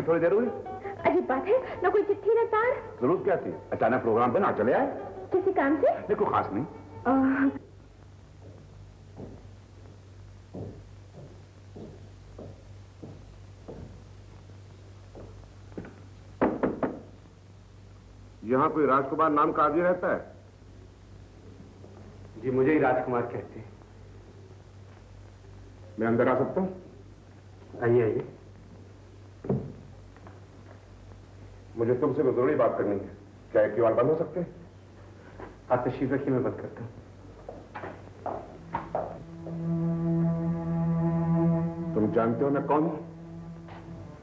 क्यों थोड़ी देर हुई? अजीब बात है, ना कोई चिट्ठी ना तार। जरूरत क्या थी? अचानक प्रोग्राम पे ना चले आए? किसी काम से? नहीं, कोई खास नहीं। यहाँ कोई राजकुमार नाम का आदमी रहता है? जी, मुझे ही राजकुमार कहते हैं। मैं अंदर आ सकता हूँ? आइए आइए। मुझे तुमसे कोई जरूरी बात करनी है। क्या एक किवाड़ बंद हो सकते हैं? आप तशरीफ रखिए, मैं बंद करता हूँ। तुम जानते हो मैं कौन हूँ?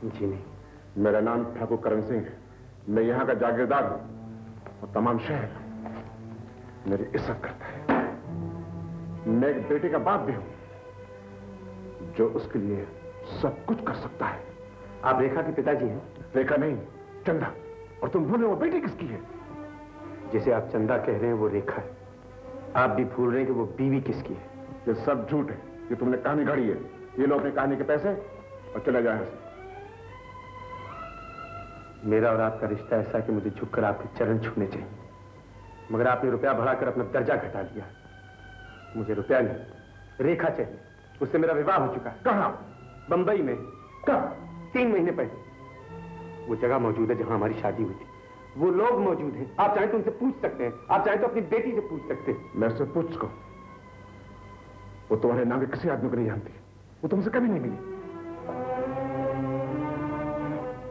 जी नहीं। मेरा नाम ठाकुर करण सिंह है। मैं यहाँ का जागीरदार हूँ और तमाम शहर मेरी इज्जत करता है। मैं एक बेटे का बाप भी हूँ जो उसके लिए सब कुछ कर सकता है। आप रेखा के पिताजी हैं? रेखा नहीं, चंदा। और तुम भूल रहे हो बेटी किसकी है? जिसे आप चंदा कह रहे हैं वो रेखा है। आप भी भूल रहे हैं कि वो बीवी किसकी है। ये सब झूठ है। ये तुमने कहानी गढ़ी है। ये लो अपनी कहानी के पैसे और चले जाए। मेरा और आपका रिश्ता ऐसा कि मुझे झुककर आपके चरण छूने चाहिए, मगर आपने रुपया बढ़ाकर अपना दर्जा घटा लिया। मुझे रुपया नहीं, रेखा चाहिए। उससे मेरा विवाह हो चुका है। कहाँ? बंबई में। कब? 3 महीने पहले। वो जगह मौजूद है जहां हमारी शादी हुई थी। वो लोग मौजूद हैं। आप चाहें तो उनसे पूछ सकते हैं। आप चाहें तो अपनी बेटी से पूछ सकते हैं। मैं उससे पूछ सकूं? वो तुम्हारे नाम के किसी आदमी को नहीं जानती। वो तुमसे कभी नहीं मिली।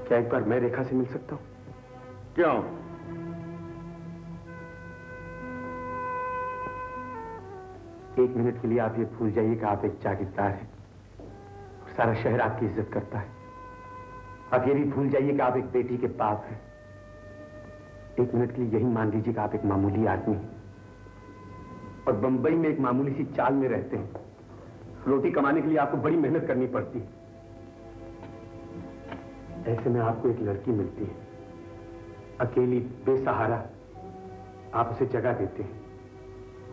क्या एक बार मैं रेखा से मिल सकता हूं? क्यों? एक मिनट के लिए आप ये भूल जाइए कि आप एक जागीरदार हैं और सारा शहर आपकी इज्जत करता है। आप ये भी भूल जाइए कि आप एक बेटी के बाप हैं। एक मिनट के लिए यही मान लीजिए कि आप एक मामूली आदमी हैं और बंबई में एक मामूली सी चाल में रहते हैं। रोटी कमाने के लिए आपको बड़ी मेहनत करनी पड़ती है। ऐसे में आपको एक लड़की मिलती है, अकेली, बेसहारा। आप उसे जगह देते हैं,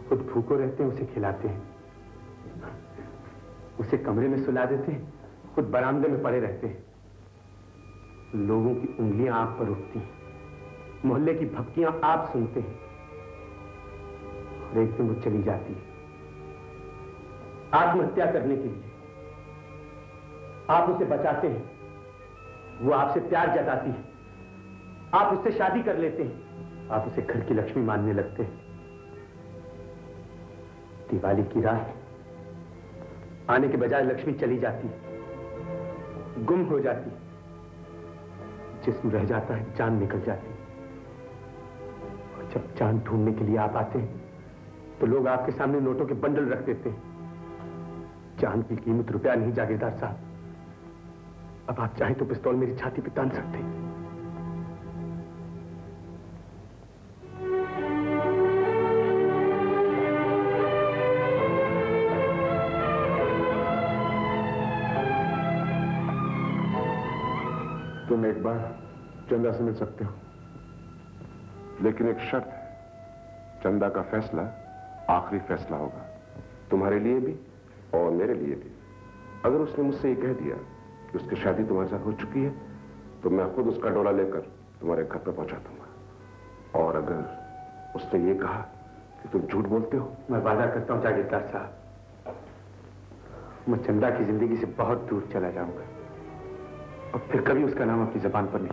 खुद भूखो रहते हैं, उसे खिलाते हैं, उसे कमरे में सुला देते हैं, खुद बरामदे में पड़े रहते हैं। लोगों की उंगलियां आप पर उठती हैं, मोहल्ले की भक्तियां आप सुनते हैं और एक दिन वो चली जाती है आत्महत्या करने के लिए। आप उसे बचाते हैं, वो आपसे प्यार जताती है, आप उससे शादी कर लेते हैं, आप उसे घर की लक्ष्मी मानने लगते हैं। दिवाली की रात आने के बजाय लक्ष्मी चली जाती है, गुम हो जाती है। जिस्म रह जाता है, जान निकल जाती है। और जब जान ढूंढने के लिए आप आते हैं तो लोग आपके सामने नोटों के बंडल रख देते हैं। जान की कीमत रुपया नहीं जागीरदार साहब। अब आप चाहें तो पिस्तौल मेरी छाती पे तान सकते हैं। तुम एक बार चंदा से मिल सकते हो, लेकिन एक शर्त है। चंदा का फैसला आखिरी फैसला होगा, तुम्हारे लिए भी और मेरे लिए भी। अगर उसने मुझसे ये कह दिया कि उसकी शादी तुम्हारे साथ हो चुकी है, तो मैं खुद उसका डोला लेकर तुम्हारे घर पर पहुंचा दूंगा। और अगर उसने ये कहा कि तुम झूठ बोलते हो, मैं वादा करता हूं जागीरदार साहब, मैं चंदा की जिंदगी से बहुत दूर चला जाऊंगा और फिर कभी उसका नाम अपनी जबान पर नहीं।